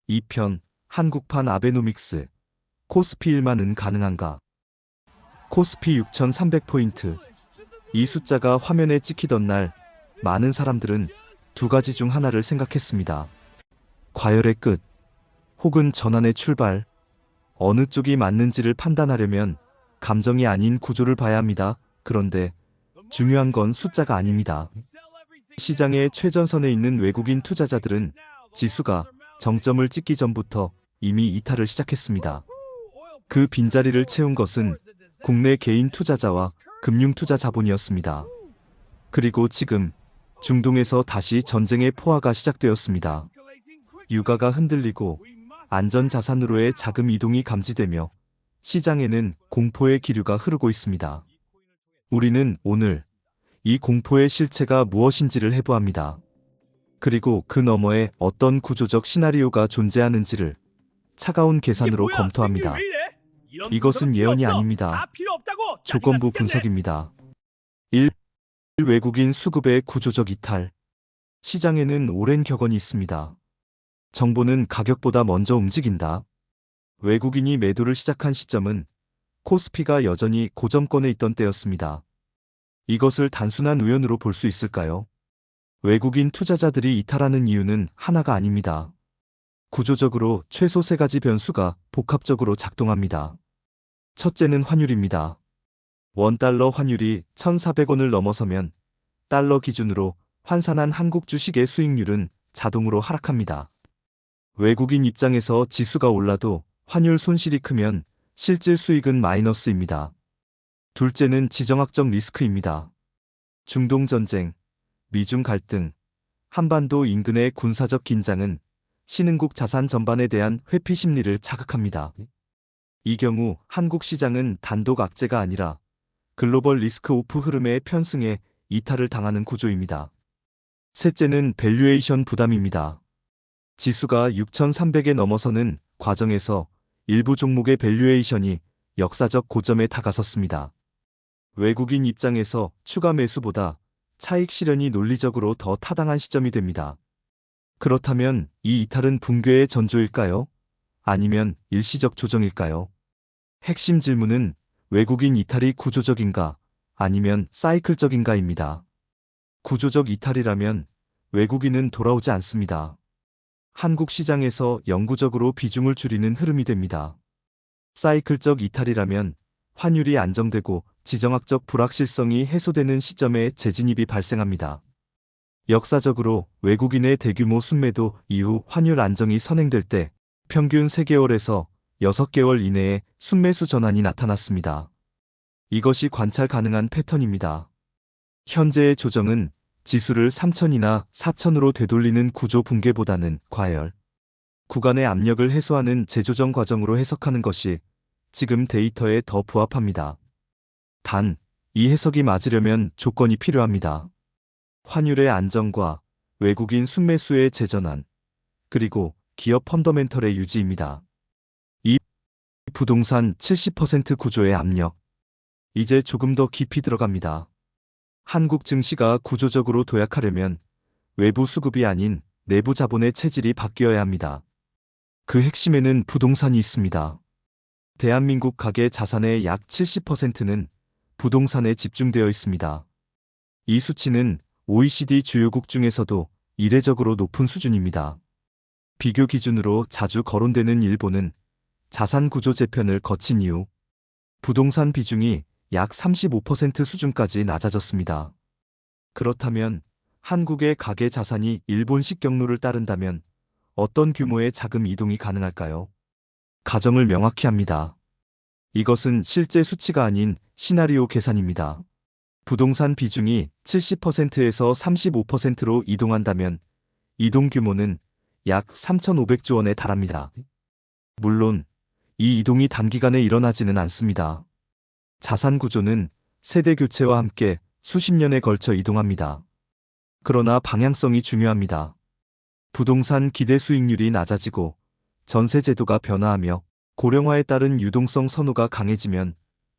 2편 한국판 아베노믹스 코스피 1만은 가능한가? 코스피 6,300포인트. 이 숫자가 화면에 찍히던 날 많은 사람들은 두 가지 중 하나를 생각했습니다. 과열의 끝 혹은 전환의 출발. 어느 쪽이 맞는지를 판단하려면 감정이 아닌 구조를 봐야 합니다. 그런데 중요한 건 숫자가 아닙니다. 시장의 최전선에 있는 외국인 투자자들은 지수가 정점을 찍기 전부터 이미 이탈을 시작했습니다. 그 빈자리를 채운 것은 국내 개인 투자자와 금융투자 자본이었습니다. 그리고 지금 중동에서 다시 전쟁의 포화가 시작되었습니다. 유가가 흔들리고 안전자산으로의 자금 이동이 감지되며 시장에는 공포의 기류가 흐르고 있습니다. 우리는 오늘 이 공포의 실체가 무엇인지를 해부합니다. 그리고 그 너머에 어떤 구조적 시나리오가 존재하는지를 차가운 계산으로 검토합니다. 이것은 예언이 아닙니다. 조건부 분석입니다. 1. 외국인 수급의 구조적 이탈. 시장에는 오랜 격언이 있습니다. 정보는 가격보다 먼저 움직인다. 외국인이 매도를 시작한 시점은 코스피가 여전히 고점권에 있던 때였습니다. 이것을 단순한 우연으로 볼 수 있을까요? 외국인 투자자들이 이탈하는 이유는 하나가 아닙니다. 구조적으로 최소 세 가지 변수가 복합적으로 작동합니다. 첫째는 환율입니다. 원달러 환율이 1,400원을 넘어서면 달러 기준으로 환산한 한국 주식의 수익률은 자동으로 하락합니다. 외국인 입장에서 지수가 올라도 환율 손실이 크면 실질 수익은 마이너스입니다. 둘째는 지정학적 리스크입니다. 중동 전쟁, 미중 갈등, 한반도 인근의 군사적 긴장은 신흥국 자산 전반에 대한 회피 심리를 자극합니다. 이 경우 한국 시장은 단독 악재가 아니라 글로벌 리스크 오프 흐름의 편승에 이탈을 당하는 구조입니다. 셋째는 밸류에이션 부담입니다. 지수가 6,300에 넘어서는 과정에서 일부 종목의 밸류에이션이 역사적 고점에 다가섰습니다. 외국인 입장에서 추가 매수보다 차익 실현이 논리적으로 더 타당한 시점이 됩니다. 그렇다면 이 이탈은 붕괴의 전조일까요? 아니면 일시적 조정일까요? 핵심 질문은 외국인 이탈이 구조적인가 아니면 사이클적인가입니다. 구조적 이탈이라면 외국인은 돌아오지 않습니다. 한국 시장에서 영구적으로 비중을 줄이는 흐름이 됩니다. 사이클적 이탈이라면 환율이 안정되고 지정학적 불확실성이 해소되는 시점에 재진입이 발생합니다. 역사적으로 외국인의 대규모 순매도 이후 환율 안정이 선행될 때 평균 3개월에서 6개월 이내에 순매수 전환이 나타났습니다. 이것이 관찰 가능한 패턴입니다. 현재의 조정은 지수를 3,000이나 4,000으로 되돌리는 구조 붕괴보다는 과열 구간의 압력을 해소하는 재조정 과정으로 해석하는 것이 지금 데이터에 더 부합합니다. 단, 이 해석이 맞으려면 조건이 필요합니다. 환율의 안정과 외국인 순매수의 재전환, 그리고 기업 펀더멘털의 유지입니다. 이 부동산 70% 구조의 압력. 이제 조금 더 깊이 들어갑니다. 한국 증시가 구조적으로 도약하려면 외부 수급이 아닌 내부 자본의 체질이 바뀌어야 합니다. 그 핵심에는 부동산이 있습니다. 대한민국 가계 자산의 약 70%는 부동산에 집중되어 있습니다. 이 수치는 OECD 주요국 중에서도 이례적으로 높은 수준입니다. 비교 기준으로 자주 거론되는 일본은 자산 구조 재편을 거친 이후 부동산 비중이 약 35% 수준까지 낮아졌습니다. 그렇다면 한국의 가계 자산이 일본식 경로를 따른다면 어떤 규모의 자금 이동이 가능할까요? 가정을 명확히 합니다. 이것은 실제 수치가 아닌 시나리오 계산입니다. 부동산 비중이 70%에서 35%로 이동한다면 이동 규모는 약 3,500조 원에 달합니다. 물론 이 이동이 단기간에 일어나지는 않습니다. 자산 구조는 세대 교체와 함께 수십 년에 걸쳐 이동합니다. 그러나 방향성이 중요합니다. 부동산 기대 수익률이 낮아지고 전세 제도가 변화하며 고령화에 따른 유동성 선호가 강해지면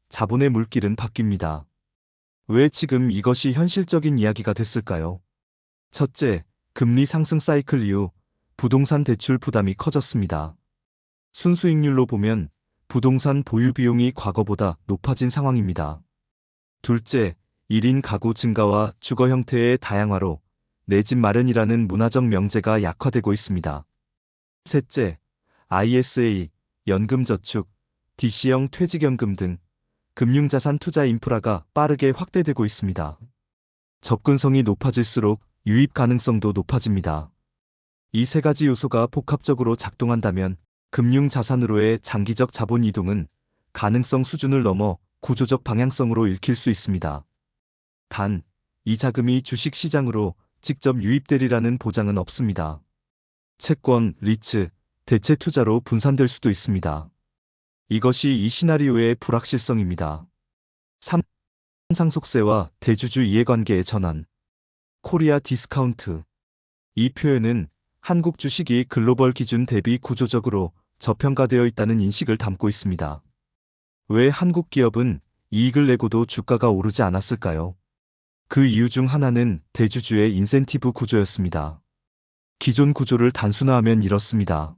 자본의 물길은 바뀝니다. 왜 지금 이것이 현실적인 이야기가 됐을까요? 첫째, 금리 상승 사이클 이후 부동산 대출 부담이 커졌습니다. 순수익률로 보면 부동산 보유 비용이 과거보다 높아진 상황입니다. 둘째, 1인 가구 증가와 주거 형태의 다양화로 내 집 마련이라는 문화적 명제가 약화되고 있습니다. 셋째, ISA, 연금저축, DC형 퇴직연금 등 금융자산 투자 인프라가 빠르게 확대되고 있습니다. 접근성이 높아질수록 유입 가능성도 높아집니다. 이 세 가지 요소가 복합적으로 작동한다면 금융자산으로의 장기적 자본 이동은 가능성 수준을 넘어 구조적 방향성으로 읽힐 수 있습니다. 단, 이 자금이 주식시장으로 직접 유입되리라는 보장은 없습니다. 채권, 리츠, 대체 투자로 분산될 수도 있습니다. 이것이 이 시나리오의 불확실성입니다. 3. 상속세와 대주주 이해관계의 전환. 코리아 디스카운트. 이 표현은 한국 주식이 글로벌 기준 대비 구조적으로 저평가되어 있다는 인식을 담고 있습니다. 왜 한국 기업은 이익을 내고도 주가가 오르지 않았을까요? 그 이유 중 하나는 대주주의 인센티브 구조였습니다. 기존 구조를 단순화하면 이렇습니다.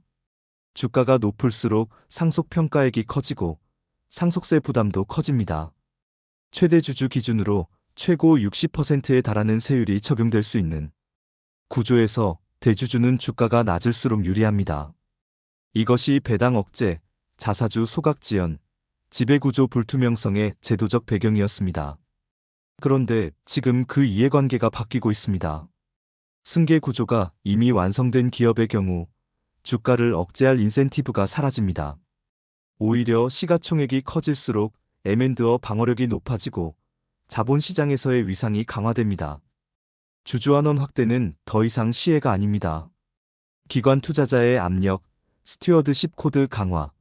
주가가 높을수록 상속평가액이 커지고 상속세 부담도 커집니다. 최대 주주 기준으로 최고 60%에 달하는 세율이 적용될 수 있는 구조에서 대주주는 주가가 낮을수록 유리합니다. 이것이 배당 억제, 자사주 소각 지연, 지배구조 불투명성의 제도적 배경이었습니다. 그런데 지금 그 이해관계가 바뀌고 있습니다. 승계 구조가 이미 완성된 기업의 경우 주가를 억제할 인센티브가 사라집니다. 오히려 시가총액이 커질수록 M&A 방어력이 높아지고 자본시장에서의 위상이 강화됩니다. 주주환원 확대는 더 이상 시혜가 아닙니다. 기관 투자자의 압력, 스튜어드십 코드 강화,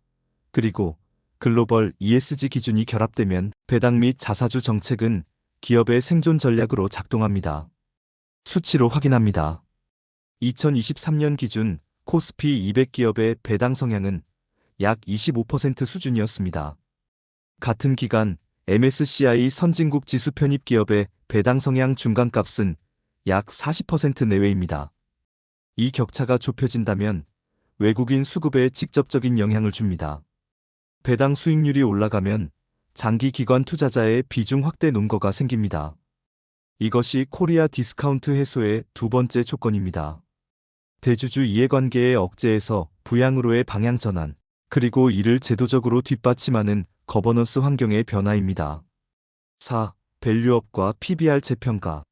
그리고 글로벌 ESG 기준이 결합되면 배당 및 자사주 정책은 기업의 생존 전략으로 작동합니다. 수치로 확인합니다. 2023년 기준 코스피 200기업의 배당 성향은 약 25% 수준이었습니다. 같은 기간 MSCI 선진국 지수 편입 기업의 배당 성향 중간값은 약 40% 내외입니다. 이 격차가 좁혀진다면 외국인 수급에 직접적인 영향을 줍니다. 배당 수익률이 올라가면 장기 기관 투자자의 비중 확대 논거가 생깁니다. 이것이 코리아 디스카운트 해소의 두 번째 조건입니다. 대주주 이해관계의 억제에서 부양으로의 방향 전환, 그리고 이를 제도적으로 뒷받침하는 거버넌스 환경의 변화입니다. 4. 밸류업과 PBR 재평가.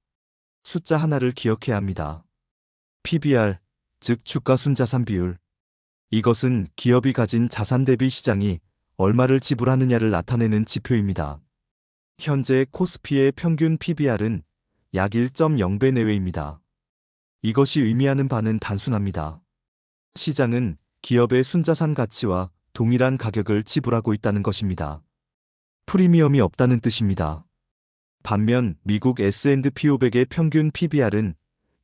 숫자 하나를 기억해야 합니다. PBR, 즉 주가순자산 비율. 이것은 기업이 가진 자산 대비 시장이 얼마를 지불하느냐를 나타내는 지표입니다. 현재 코스피의 평균 PBR은 약 1.0배 내외입니다. 이것이 의미하는 바는 단순합니다. 시장은 기업의 순자산 가치와 동일한 가격을 지불하고 있다는 것입니다. 프리미엄이 없다는 뜻입니다. 반면 미국 S&P 500의 평균 PBR은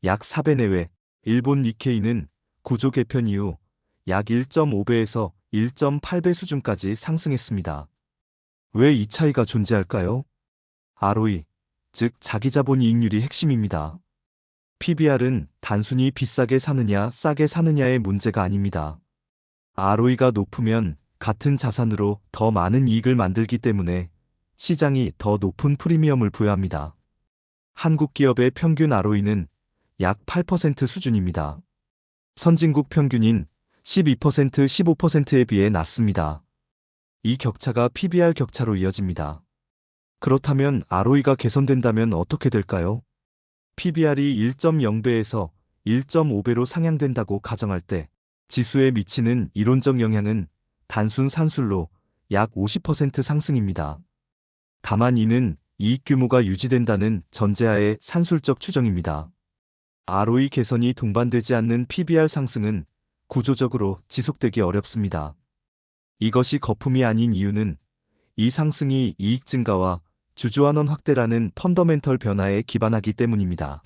약 4배 내외, 일본 니케이는 구조 개편 이후 약 1.5배에서 1.8배 수준까지 상승했습니다. 왜 이 차이가 존재할까요? ROE, 즉 자기자본 이익률이 핵심입니다. PBR은 단순히 비싸게 사느냐 싸게 사느냐의 문제가 아닙니다. ROE가 높으면 같은 자산으로 더 많은 이익을 만들기 때문에 시장이 더 높은 프리미엄을 부여합니다. 한국 기업의 평균 ROE는 약 8% 수준입니다. 선진국 평균인 12%, 15%에 비해 낮습니다. 이 격차가 PBR 격차로 이어집니다. 그렇다면 ROE가 개선된다면 어떻게 될까요? PBR이 1.0배에서 1.5배로 상향된다고 가정할 때 지수에 미치는 이론적 영향은 단순 산술로 약 50% 상승입니다. 다만 이는 이익 규모가 유지된다는 전제하에 산술적 추정입니다. ROE 개선이 동반되지 않는 PBR 상승은 구조적으로 지속되기 어렵습니다. 이것이 거품이 아닌 이유는 이 상승이 이익 증가와 주주환원 확대라는 펀더멘털 변화에 기반하기 때문입니다.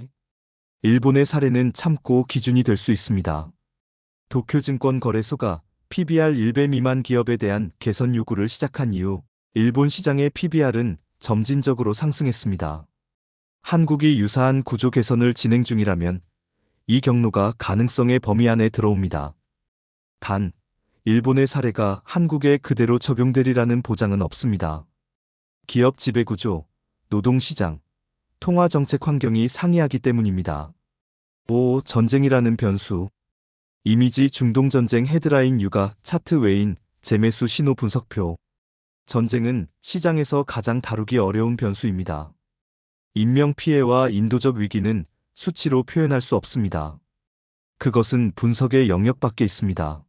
일본의 사례는 참고 기준이 될 수 있습니다. 도쿄증권 거래소가 PBR 1배 미만 기업에 대한 개선 요구를 시작한 이후 일본 시장의 PBR은 점진적으로 상승했습니다. 한국이 유사한 구조 개선을 진행 중이라면 이 경로가 가능성의 범위 안에 들어옵니다. 단, 일본의 사례가 한국에 그대로 적용되리라는 보장은 없습니다. 기업 지배구조, 노동시장, 통화정책 환경이 상이하기 때문입니다. 5. 전쟁이라는 변수. 이미지 중동전쟁 헤드라인 육아 차트 외인 재매수 신호 분석표. 전쟁은 시장에서 가장 다루기 어려운 변수입니다. 인명피해와 인도적 위기는 수치로 표현할 수 없습니다. 그것은 분석의 영역 밖에 있습니다.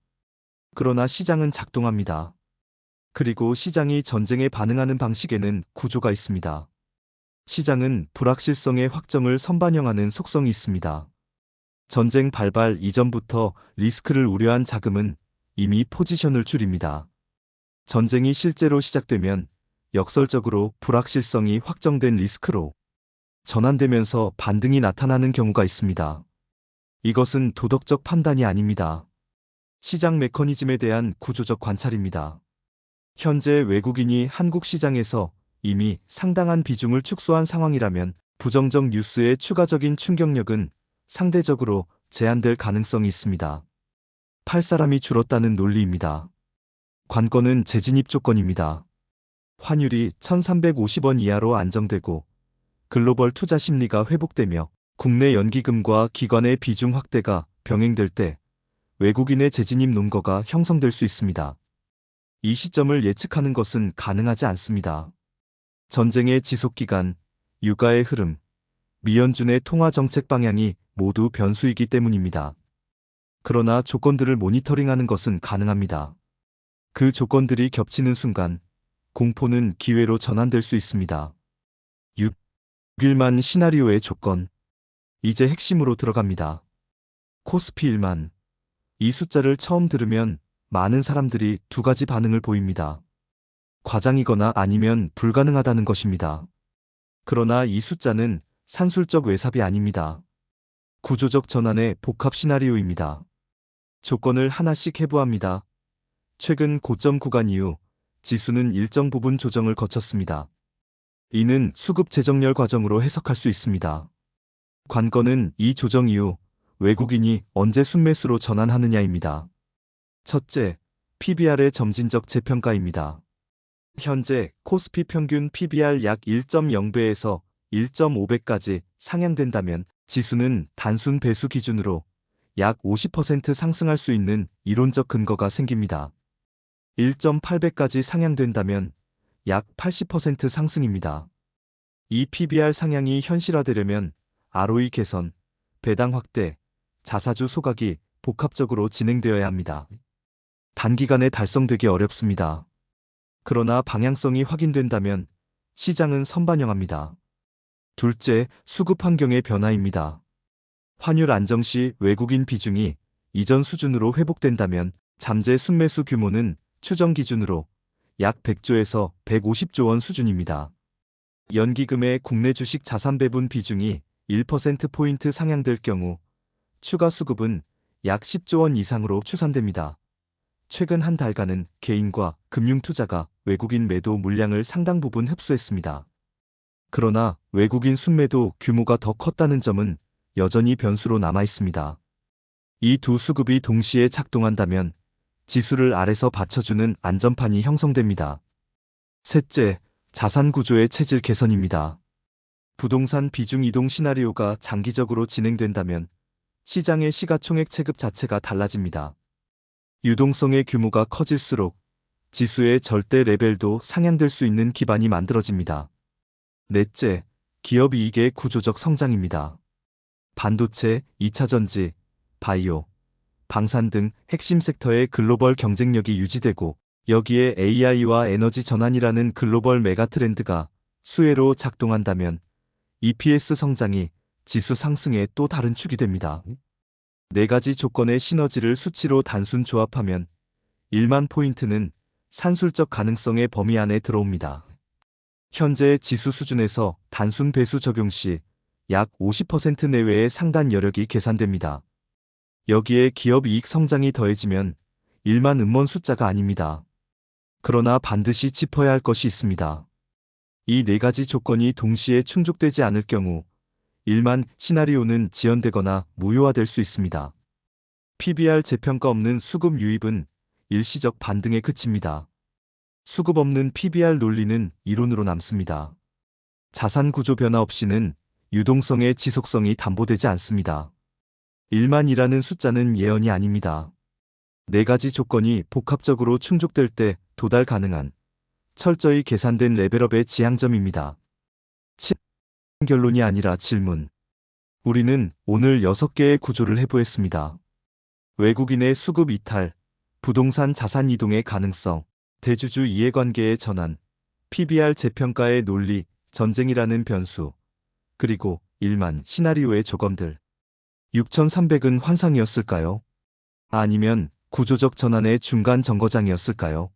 그러나 시장은 작동합니다. 그리고 시장이 전쟁에 반응하는 방식에는 구조가 있습니다. 시장은 불확실성의 확정을 선반영하는 속성이 있습니다. 전쟁 발발 이전부터 리스크를 우려한 자금은 이미 포지션을 줄입니다. 전쟁이 실제로 시작되면 역설적으로 불확실성이 확정된 리스크로 전환되면서 반등이 나타나는 경우가 있습니다. 이것은 도덕적 판단이 아닙니다. 시장 메커니즘에 대한 구조적 관찰입니다. 현재 외국인이 한국 시장에서 이미 상당한 비중을 축소한 상황이라면 부정적 뉴스의 추가적인 충격력은 상대적으로 제한될 가능성이 있습니다. 팔 사람이 줄었다는 논리입니다. 관건은 재진입 조건입니다. 환율이 1350원 이하로 안정되고 글로벌 투자 심리가 회복되며 국내 연기금과 기관의 비중 확대가 병행될 때 외국인의 재진입 논거가 형성될 수 있습니다. 이 시점을 예측하는 것은 가능하지 않습니다. 전쟁의 지속기간, 유가의 흐름, 미연준의 통화정책 방향이 모두 변수이기 때문입니다. 그러나 조건들을 모니터링하는 것은 가능합니다. 그 조건들이 겹치는 순간 공포는 기회로 전환될 수 있습니다. 6일만 시나리오의 조건. 이제 핵심으로 들어갑니다. 코스피 1만. 이 숫자를 처음 들으면 많은 사람들이 두 가지 반응을 보입니다. 과장이거나 아니면 불가능하다는 것입니다. 그러나 이 숫자는 산술적 외삽이 아닙니다. 구조적 전환의 복합 시나리오입니다. 조건을 하나씩 해부합니다. 최근 고점 구간 이후 지수는 일정 부분 조정을 거쳤습니다. 이는 수급 재정렬 과정으로 해석할 수 있습니다. 관건은 이 조정 이후 외국인이 언제 순매수로 전환하느냐입니다. 첫째, PBR의 점진적 재평가입니다. 현재 코스피 평균 PBR 약 1.0배에서 1.5배까지 상향된다면 지수는 단순 배수 기준으로 약 50% 상승할 수 있는 이론적 근거가 생깁니다. 1.8배까지 상향된다면 약 80% 상승입니다. 이 PBR 상향이 현실화되려면 ROE 개선, 배당 확대, 자사주 소각이 복합적으로 진행되어야 합니다. 단기간에 달성되기 어렵습니다. 그러나 방향성이 확인된다면 시장은 선반영합니다. 둘째, 수급 환경의 변화입니다. 환율 안정 시 외국인 비중이 이전 수준으로 회복된다면 잠재 순매수 규모는 추정 기준으로 약 100조에서 150조 원 수준입니다. 연기금의 국내 주식 자산 배분 비중이 1%포인트 상향될 경우 추가 수급은 약 10조 원 이상으로 추산됩니다. 최근 한 달간은 개인과 금융투자가 외국인 매도 물량을 상당 부분 흡수했습니다. 그러나 외국인 순매도 규모가 더 컸다는 점은 여전히 변수로 남아 있습니다. 이 두 수급이 동시에 작동한다면 지수를 아래서 받쳐주는 안전판이 형성됩니다. 셋째, 자산 구조의 체질 개선입니다. 부동산 비중 이동 시나리오가 장기적으로 진행된다면 시장의 시가총액 체급 자체가 달라집니다. 유동성의 규모가 커질수록 지수의 절대 레벨도 상향될 수 있는 기반이 만들어집니다. 넷째, 기업 이익의 구조적 성장입니다. 반도체, 2차전지, 바이오, 방산 등 핵심 섹터의 글로벌 경쟁력이 유지되고 여기에 AI와 에너지 전환이라는 글로벌 메가트렌드가 수혜로 작동한다면 EPS 성장이 지수 상승의 또 다른 축이 됩니다. 네 가지 조건의 시너지를 수치로 단순 조합하면 1만 포인트는 산술적 가능성의 범위 안에 들어옵니다. 현재 지수 수준에서 단순 배수 적용 시 약 50% 내외의 상단 여력이 계산됩니다. 여기에 기업 이익 성장이 더해지면 1만 음원 숫자가 아닙니다. 그러나 반드시 짚어야 할 것이 있습니다. 이 네 가지 조건이 동시에 충족되지 않을 경우 일만 시나리오는 지연되거나 무효화될 수 있습니다. PBR 재평가 없는 수급 유입은 일시적 반등에 그칩니다. 수급 없는 PBR 논리는 이론으로 남습니다. 자산 구조 변화 없이는 유동성의 지속성이 담보되지 않습니다. 1만이라는 숫자는 예언이 아닙니다. 4가지 조건이 복합적으로 충족될 때 도달 가능한 철저히 계산된 레벨업의 지향점입니다. 결론이 아니라 질문. 우리는 오늘 6개의 구조를 해보았습니다. 외국인의 수급 이탈, 부동산 자산 이동의 가능성, 대주주 이해관계의 전환, PBR 재평가의 논리, 전쟁이라는 변수, 그리고 1만 시나리오의 조건들. 6300은 환상이었을까요? 아니면 구조적 전환의 중간 정거장이었을까요?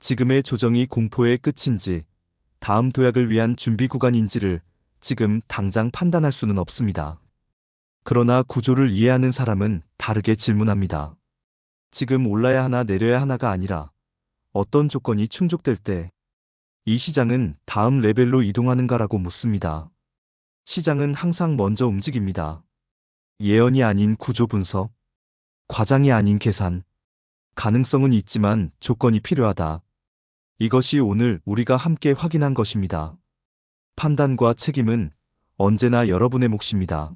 지금의 조정이 공포의 끝인지, 다음 도약을 위한 준비 구간인지를 지금 당장 판단할 수는 없습니다. 그러나 구조를 이해하는 사람은 다르게 질문합니다. 지금 올라야 하나 내려야 하나가 아니라 어떤 조건이 충족될 때 이 시장은 다음 레벨로 이동하는가라고 묻습니다. 시장은 항상 먼저 움직입니다. 예언이 아닌 구조 분석, 과장이 아닌 계산, 가능성은 있지만 조건이 필요하다. 이것이 오늘 우리가 함께 확인한 것입니다. 판단과 책임은 언제나 여러분의 몫입니다.